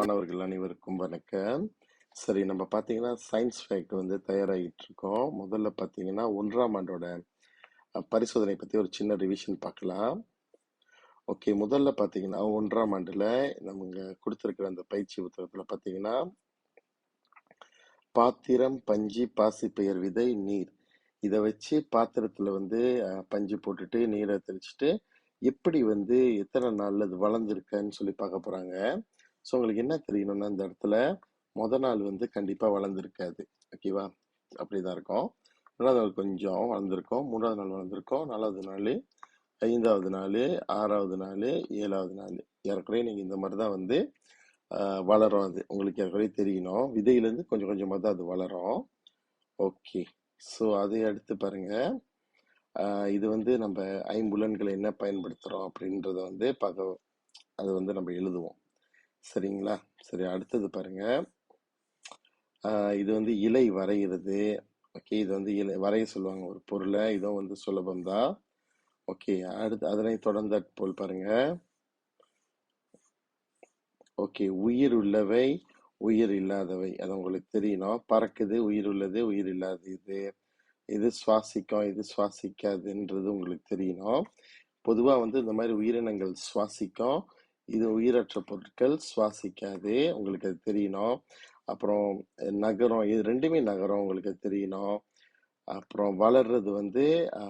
மாணவர்கள் அனைவருக்கும் வணக்கம். சரி, நம்ம பார்த்தீங்கன்னா சயின்ஸ் ஃபேக்ட் வந்து தயாராகிட்டு இருக்கோம். முதல்ல பார்த்தீங்கன்னா 1ஆம் ஆண்டோட பரிசோதனை பற்றி ஒரு சின்ன ரிவிஷன் பார்க்கலாம். ஓகே, முதல்ல பார்த்தீங்கன்னா 1ஆம் ஆண்டில் நம்ம கொடுத்துருக்கிற அந்த பயிற்சி புத்தகத்தில் பார்த்தீங்கன்னா பாத்திரம், பஞ்சு, பாசிப்பயிர், விதை, நீர் இதை வச்சு பாத்திரத்தில் வந்து பஞ்சு போட்டுட்டு நீரை தெளிச்சுட்டு எப்படி வந்து எத்தனை நாள்ல அது வளர்ந்துருக்குன்னு சொல்லி பார்க்க போறாங்க. ஸோ உங்களுக்கு என்ன தெரியணும்னா இந்த இடத்துல நாள் வந்து கண்டிப்பா வளர்ந்துருக்காது. ஓகேவா? அப்படிதான் இருக்கும். 2வது நாள் கொஞ்சம் வளர்ந்துருக்கும், 3வது நாள் வளர்ந்துருக்கும், 4வது நாள், 5வது நாள், 6வது நாள், 7வது நாள் ஏறக்குறைய நீங்க இந்த மாதிரி தான் வந்து வளரும். அது உங்களுக்கு ஏற்கனவே தெரியணும். விதையிலேருந்து கொஞ்சம் கொஞ்சமாக தான் அது வளரும். ஓகே, ஸோ அதை அடுத்து பாருங்க. இது வந்து நம்ம ஐம்புலன்களை என்ன பயன்படுத்துகிறோம் அப்படின்றத வந்து அதை வந்து நம்ம எழுதுவோம். சரிங்களா? சரி, அடுத்தது பாருங்க. இது வந்து இலை வரைகிறது. ஓகே, இது வந்து இலை வரைய சொல்லுவாங்க ஒரு பொருளை. இதுவும் வந்து சுலபம்தான். ஓகே, அடுத்து அதனை தொடர்ந்து போல் பாருங்க. ஓகே, உயிர் உள்ளவை, உயிர் இல்லாதவை, அது உங்களுக்கு தெரியணும். பறக்குது, உயிர் உள்ளது, உயிர் இல்லாதது, இது சுவாசிக்கும், இது சுவாசிக்காதுன்றது உங்களுக்கு தெரியணும். பொதுவா வந்து இந்த மாதிரி உயிரினங்கள் சுவாசிக்கும், இது உயிரற்ற பொருட்கள் சுவாசிக்காது, உங்களுக்கு அது தெரியணும். அப்புறம் நகரம், இது ரெண்டுமே நகரம், உங்களுக்கு தெரியணும். அப்புறம் வளர்றது வந்து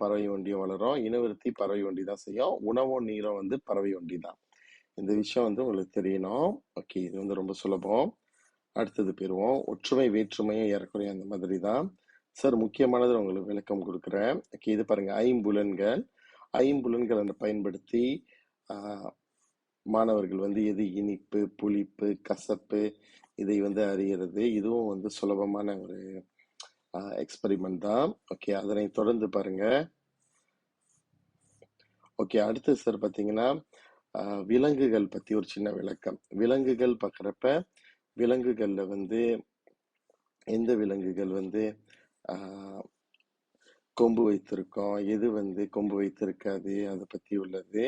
பறவை ஒண்டியும் வளரும், இனவிருத்தி பறவை ஒண்டி தான் செய்யும், உணவும் நீரும் வந்து பறவை ஒண்டி தான். இந்த விஷயம் வந்து உங்களுக்கு தெரியணும். ஓகே, இது வந்து ரொம்ப சுலபம். அடுத்தது போயிருவோம். ஒற்றுமை வேற்றுமையும் ஏறக்குறைய அந்த மாதிரி தான். சார், முக்கியமானது உங்களுக்கு விளக்கம் கொடுக்குறேன். ஓகே, இது பாருங்க, ஐம்புலன்கள். ஐம்புலன்களை பயன்படுத்தி மாணவர்கள் வந்து எது இனிப்பு, புளிப்பு, கசப்பு இதை வந்து அறிகிறது. இதுவும் வந்து சுலபமான ஒரு எக்ஸ்பெரிமெண்ட் தான். ஓகே, அதனை தொடர்ந்து பாருங்க. ஓகே, அடுத்து சார் பார்த்தீங்கன்னா விலங்குகள் பற்றி ஒரு சின்ன விளக்கம். விலங்குகள் பார்க்குறப்ப விலங்குகளில் வந்து எந்த விலங்குகள் வந்து கொம்பு வைத்திருக்கோம், எது வந்து கொம்பு வைத்திருக்காது, அதை பற்றி உள்ளது.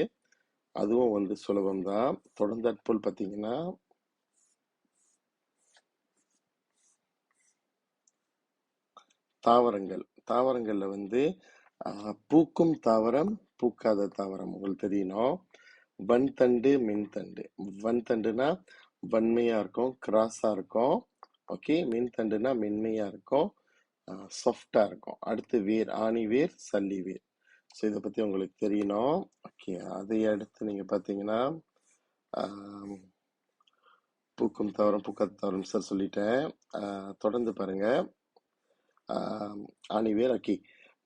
அதுவும் வந்து சுலபம்தான். தொடர்ந்து அட்போல் பார்த்தீங்கன்னா தாவரங்கள். தாவரங்கள்ல வந்து பூக்கும் தாவரம், பூக்காத தாவரம் உங்களுக்கு தெரியணும். வன்தண்டு, மின்தண்டு. வன்தண்டுனா வன்மையா இருக்கும், கிராஸா இருக்கும். ஓகே, மின்தண்டுனா மென்மையா இருக்கும், சாஃப்டா இருக்கும். அடுத்து வேர், ஆணி வேர், சல்லி வேர். ஸோ இதை பத்தி உங்களுக்கு தெரியணும். ஓகே, அதை அடுத்து நீங்க பாத்தீங்கன்னா பூக்கும் தாவரம், பூக்காத தாவரம் சார் சொல்லிட்டேன். தொடர்ந்து பாருங்க. ஆணிவேர். ஓகே,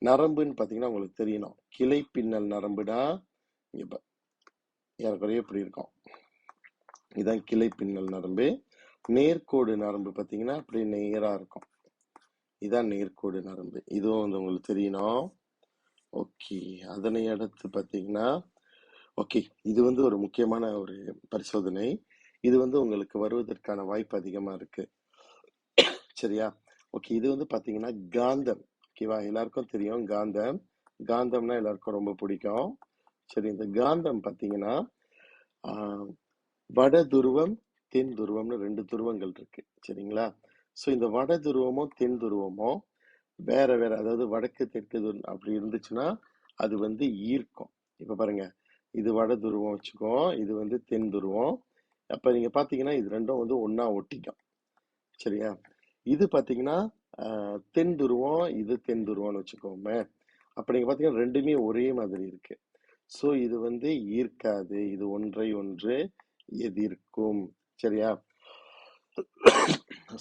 நரம்புன்னு பார்த்தீங்கன்னா உங்களுக்கு தெரியணும். கிளை பின்னல் நரம்புனா இங்கே ஏறக்குறைய இப்படி இருக்கும், இதுதான் கிளை பின்னல் நரம்பு. நேர்கோடு நரம்பு பார்த்தீங்கன்னா அப்படி நேரா இருக்கும், இதுதான் நேர்கோடு நரம்பு. இதுவும் வந்து உங்களுக்கு தெரியணும். ஓகே, அதனை அடுத்து பார்த்தீங்கன்னா ஓகே, இது வந்து ஒரு முக்கியமான ஒரு பரிசோதனை. இது வந்து உங்களுக்கு வருவதற்கான வாய்ப்பு அதிகமா இருக்கு. சரியா? ஓகே, இது வந்து பாத்தீங்கன்னா காந்தம். ஓகேவா? எல்லாருக்கும் தெரியும் காந்தம். காந்தம்னா எல்லாருக்கும் ரொம்ப பிடிக்கும். சரி, இந்த காந்தம் பாத்தீங்கன்னா வட துருவம், தென் துருவம்னு 2 துருவங்கள் இருக்கு. சரிங்களா? ஸோ இந்த வட துருவமும் தென் துருவமும் வேற வேற, அதாவது வடக்கு தெற்கு அப்படி இருந்துச்சுன்னா அது வந்து ஈர்க்கும். இப்ப பாருங்க, இது வட துருவம் வச்சுக்கோ, இது வந்து தென் துருவம். அப்ப நீங்க பாத்தீங்கன்னா இது ரெண்டும் வந்து ஒன்னா ஒட்டிக்கும். சரியா? இது பாத்தீங்கன்னா தென் துருவம், இது தென் துருவம்னு வச்சுக்கோமே. அப்ப நீங்க பாத்தீங்கன்னா ரெண்டுமே ஒரே மாதிரி இருக்கு. ஸோ இது வந்து ஈர்க்காது, இது ஒன்றை ஒன்று எதிர்க்கும். சரியா?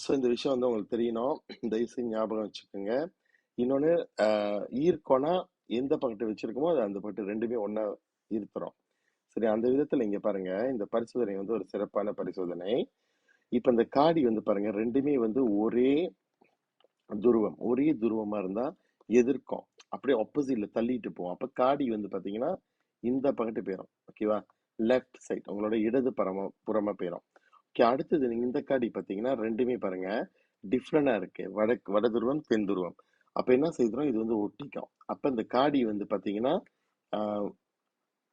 ஸோ இந்த விஷயம் வந்து உங்களுக்கு தெரியணும், தயவுசெய்து ஞாபகம் வச்சுக்கோங்க. இன்னொன்று, ஈர்க்கோனா எந்த பக்கத்து வச்சிருக்கோமோ அது அந்த பக்கத்து ரெண்டுமே ஒன்னா ஈர்த்துறோம். சரி, அந்த விதத்துல இங்க பாருங்க, இந்த பரிசோதனை வந்து ஒரு சிறப்பான பரிசோதனை. இப்ப இந்த காடி வந்து பாருங்க, ரெண்டுமே வந்து ஒரே துருவம், ஒரே துருவமா இருந்தா எதிர்க்கும், அப்படியே ஆப்போசிட்ல தள்ளிட்டு போவோம். அப்ப காடி வந்து பாத்தீங்கன்னா இந்த பக்கத்து போயிடும். ஓகேவா? லெஃப்ட் சைட், உங்களோட இடது புறமா போயிடும். ஓகே, அடுத்தது நீங்க இந்த காடி பாத்தீங்கன்னா ரெண்டுமே பாருங்க டிஃப்ரெண்டா இருக்கு, வட துருவம், தென் துருவம். அப்ப என்ன செய்யறோம், இது வந்து ஒட்டிக்கும். அப்ப இந்த காடி வந்து பாத்தீங்கன்னா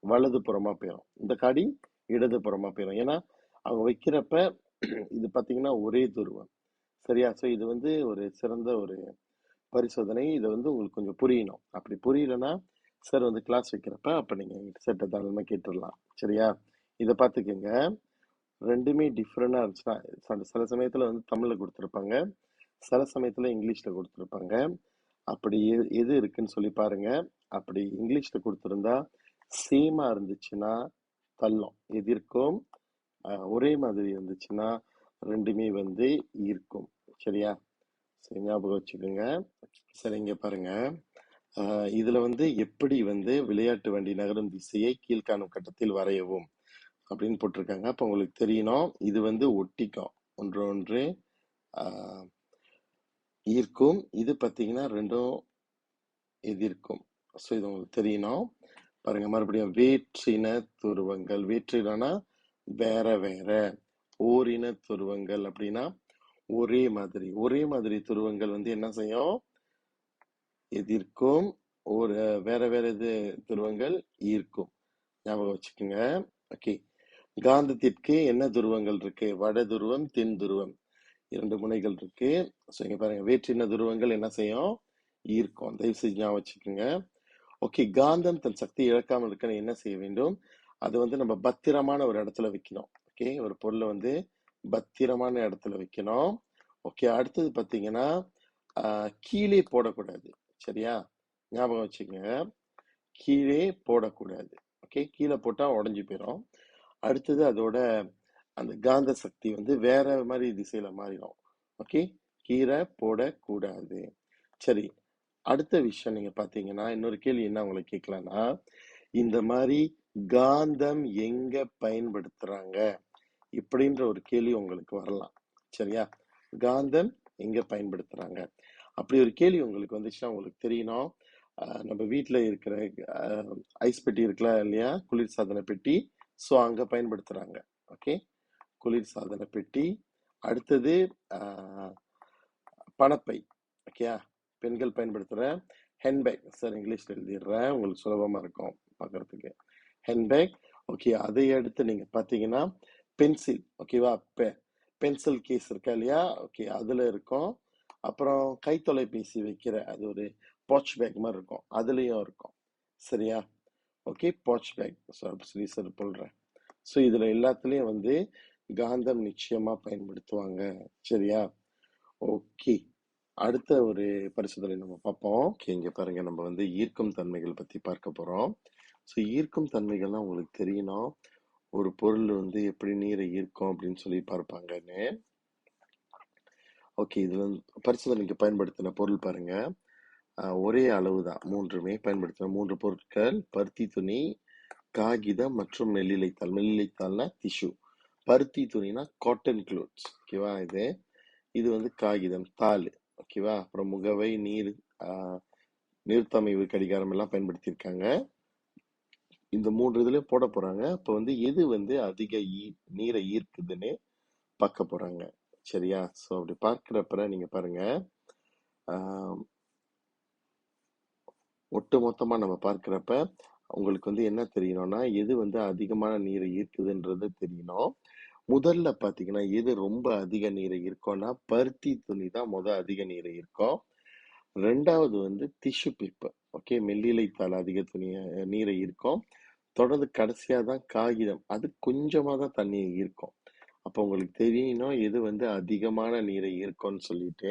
வலது புறமா போயிடும், இந்த காடி இடது புறமா போயிடும். ஏன்னா அவங்க வைக்கிறப்ப இது பார்த்தீங்கன்னா ஒரே துருவம். சரியா? ஸோ இது வந்து ஒரு சிறந்த ஒரு பரிசோதனை. இதை வந்து உங்களுக்கு கொஞ்சம் புரியணும். அப்படி புரியலன்னா சார் வந்து கிளாஸ் வைக்கிறப்ப அப்போ நீங்கள் செட்டை தாராளமாக கேட்டுடலாம். சரியா? இதை பார்த்துக்கங்க. ரெண்டுமே டிஃப்ரெண்டாக இருந்துச்சுன்னா சில சமயத்தில் வந்து தமிழில் கொடுத்துருப்பாங்க, சில சமயத்தில் இங்கிலீஷில் கொடுத்துருப்பாங்க. அப்படி எது இருக்குன்னு சொல்லி பாருங்க. அப்படி இங்கிலீஷில் கொடுத்துருந்தா சேமாக இருந்துச்சுன்னா தள்ளும் எதிர்க்கும், ஒரே மாதிரி இருந்துச்சுன்னா ரெண்டுமே வந்து ஈர்க்கும். சரியா? சரி, ஞாபகம் வச்சுக்கோங்க. சரி, இங்க பாருங்க. இதுல வந்து எப்படி வந்து விளையாட்டு வண்டி நகரும் திசையை கீழ்காணும் கட்டத்தில் வரையவும் அப்படின்னு போட்டிருக்காங்க. அப்போ உங்களுக்கு தெரியணும், இது வந்து ஒட்டிக்கும், ஒன்று ஒன்று ஈர்க்கும். இது பார்த்தீங்கன்னா ரெண்டும் எதிர்க்கும். ஸோ இது உங்களுக்கு தெரியணும். பாருங்க, மறுபடியும் வேற்றின துருவங்கள். வேற்றினா வேற வேற, ஓரின துருவங்கள் அப்படின்னா ஒரே மாதிரி. ஒரே மாதிரி துருவங்கள் வந்து என்ன செய்யும்? எதிர்க்கும். ஒரு வேற வேற இது துருவங்கள் ஈர்க்கும். ஞாபகம் வச்சுக்கோங்க. ஓகே, காந்தத்திற்கு என்ன துருவங்கள் இருக்கு? வட துருவம், தென் துருவம், 2 முனைகள் இருக்கு. ஸோ இங்க பாருங்க, வேற்றின துருவங்கள் என்ன செய்யும்? ஈர்க்கும். தயவு செஞ்சு ஞாபகம் வச்சுக்கோங்க. ஓகே, காந்தம் தன் சக்தி இழக்காமல் இருக்க என்ன செய்ய வேண்டும்? அது வந்து நம்ம பத்திரமான ஒரு இடத்துல வைக்கணும். ஓகே, ஒரு பொருளை வந்து பத்திரமான இடத்துல வைக்கணும். ஓகே, அடுத்தது பார்த்தீங்கன்னா கீழே போடக்கூடாது. சரியா? ஞாபகம் வச்சுக்கோங்க, கீழே போடக்கூடாது. ஓகே, கீழே போட்டா உடஞ்சி போயிடும். அடுத்தது அதோட அந்த காந்த சக்தி வந்து வேற மாதிரி திசையில மாறிடும். ஓகே, கீழே போடக்கூடாது. சரி, அடுத்த விஷயம் நீங்க பாத்தீங்கன்னா, இன்னொரு கேள்வி என்ன உங்களுக்கு கேட்கலாம்னா, இந்த மாதிரி காந்தம் எங்க பயன்படுத்துறாங்க இப்படின்ற ஒரு கேள்வி உங்களுக்கு வரலாம். சரியா? காந்தம் எங்க பயன்படுத்துறாங்க அப்படி ஒரு கேள்வி உங்களுக்கு வந்துச்சுன்னா உங்களுக்கு தெரியணும், நம்ம வீட்டில் இருக்கிற ஐஸ் பெட்டி இருக்கலாம் இல்லையா, குளிர் சாதன பெட்டி. ஸோ அங்கே பயன்படுத்துகிறாங்க. ஓகே, குளிர் சாதன பெட்டி. அடுத்தது பணப்பை. ஓகே, பெண்கள் பயன்படுத்துகிற ஹேண்ட்பேக். சார் இங்கிலீஷில் எழுதிடுறேன், உங்களுக்கு சுலபமாக இருக்கும் பார்க்குறதுக்கு. ஹேண்ட்பேக். ஓகே, அதை அடுத்து நீங்கள் பார்த்தீங்கன்னா பென்சில். ஓகேவா? பென்சில் கேஸ் இருக்கா இல்லையா? ஓகே, அதில் இருக்கும். அப்புறம் கை தொலைபேசி வைக்கிற அது ஒரு பாச் பேக் மாதிரி இருக்கும், அதுலேயும் இருக்கும். சரியா? Okay, பாச் back. ஸோ அப்படி சொல்லி சார் சொல்கிறேன். ஸோ இதில் எல்லாத்துலேயும் வந்து காந்தம் நிச்சயமாக பயன்படுத்துவாங்க. சரியா? ஓகே, அடுத்த ஒரு பரிசோதனை நம்ம பார்ப்போம். ஓகே, இங்கே பாருங்க, நம்ம வந்து ஈர்க்கும் தன்மைகள் பற்றி பார்க்க போகிறோம். ஸோ ஈர்க்கும் தன்மைகள்லாம் உங்களுக்கு தெரியணும். ஒரு பொருள் வந்து எப்படி நீரை ஈர்க்கும் அப்படின்னு சொல்லி பார்ப்பாங்கன்னு. ஓகே, இதுல பரிசோதனைக்கு பயன்படுத்தின பொருள் பாருங்க, ஒரே அளவு தான். மூன்றுமே பயன்படுத்தின 3 பொருட்கள்: பருத்தி துணி, காகிதம் மற்றும் மெல்லிலைத்தாள். மெல்லிலைத்தாள்னா டிஷ்யூ, பருத்தி துணினா காட்டன் க்ளோத்ஸ். ஓகேவா? இது வந்து காகிதம், தாள். ஓகேவா? அப்புறம் முகவை, நீர்த்தமைவு கடிகாரம் எல்லாம் பயன்படுத்தியிருக்காங்க. இந்த 3 இதுலயும் போட போறாங்க. அப்ப வந்து எது வந்து அதிக நீரை ஈர்க்குதுன்னு பார்க்க போறாங்க. சரியா? ஸோ அப்படி பார்க்கிறப்ப நீங்க பாருங்க, ஒட்டு மொத்தமா நம்ம பார்க்கிறப்ப உங்களுக்கு வந்து என்ன தெரியணும்னா, எது வந்து அதிகமான நீரை ஈர்க்குதுன்றது தெரியணும். முதல்ல பாத்தீங்கன்னா எது ரொம்ப அதிக நீரை ஈர்க்கும்னா பருத்தி துணி தான் அதிக நீரை ஈர்க்கும். ரெண்டாவது வந்து டிஷ்யூ பேப்பர். ஓகே, மெல்லிலைத்தாள் அதிக நீரை ஈர்க்கும். தொடர்ந்து கடைசியா தான் காகிதம், அது கொஞ்சமா தான் தண்ணியை ஈர்க்கும். அப்போ உங்களுக்கு தெரியணும் எது வந்து அதிகமான நீரை ஈர்க்கும்னு சொல்லிட்டு.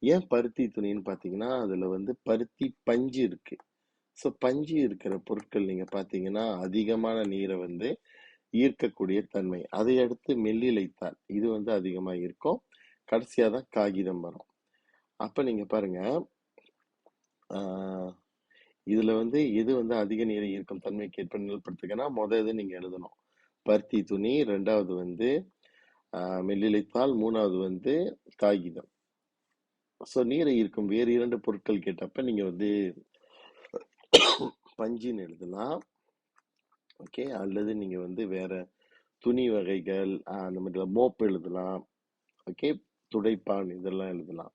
ஏன் பருத்தி துணின்னு பார்த்தீங்கன்னா அதுல வந்து பருத்தி பஞ்சு இருக்கு. ஸோ பஞ்சு இருக்கிற பொருட்கள் நீங்க பார்த்தீங்கன்னா அதிகமான நீரை வந்து ஈர்க்கக்கூடிய தன்மை. அதை அடுத்து மெல்லிலைத்தாள், இது வந்து அதிகமா இருக்கும். கடைசியா தான் காகிதம் வரும். அப்ப நீங்க பாருங்க, இதுல வந்து எது வந்து அதிக நீரை ஈர்க்கும் தன்மைக்கு ஏற்ப நிலப்படுத்துக்கன்னா இது நீங்க எழுதணும், பருத்தி துணி. ரெண்டாவது வந்து மெல்லிலைத்தாள். மூணாவது வந்து காகிதம். ஸோ நீரை ஈர்க்கும் வேறு 2 பொருட்கள் கேட்டப்ப நீங்க வந்து பஞ்சின்னு எழுதலாம். ஓகே, அல்லது நீங்க வந்து வேற துணி வகைகள், அந்த மாதிரி மோப் எழுதலாம். ஓகே, துடைப்பான் இதெல்லாம் எழுதலாம்.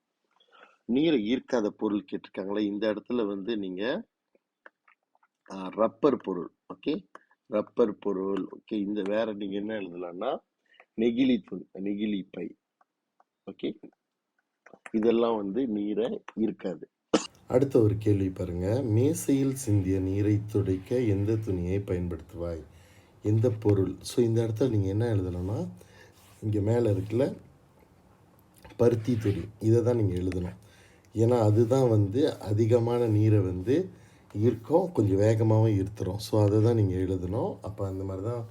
நீரை ஈர்க்காத பொருள் கேட்டிருக்காங்களே, இந்த இடத்துல வந்து நீங்க ரப்பர் பொருள். ஓகே, ரப்பர் பொருள். ஓகே, இந்த வேற நீங்க என்ன எழுதலாம்னா நெகிழி பை. ஓகே, இதெல்லாம் வந்து நீரை இருக்காது. அடுத்த ஒரு கேள்வி பாருங்க. மேசையில் சிந்திய நீரை துடைக்க எந்த துணியை பயன்படுத்துவாய்? எந்த பொருள்? ஸோ இந்த இடத்துல நீங்கள் என்ன எழுதணும்னா, இங்கே மேலே இருக்குல்ல பருத்தி துணி, இதை தான் நீங்கள் எழுதணும். ஏன்னா அதுதான் வந்து அதிகமான நீரை வந்து ஈர்க்கும், கொஞ்சம் வேகமாகவும் ஈர்த்துரும். ஸோ அதை தான் நீங்கள் எழுதணும். அப்போ அந்த மாதிரி தான்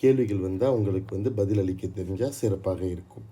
கேள்விகள் வந்தால் உங்களுக்கு வந்து பதிலளிக்க தெரிஞ்சால் சிறப்பாக இருக்கும்.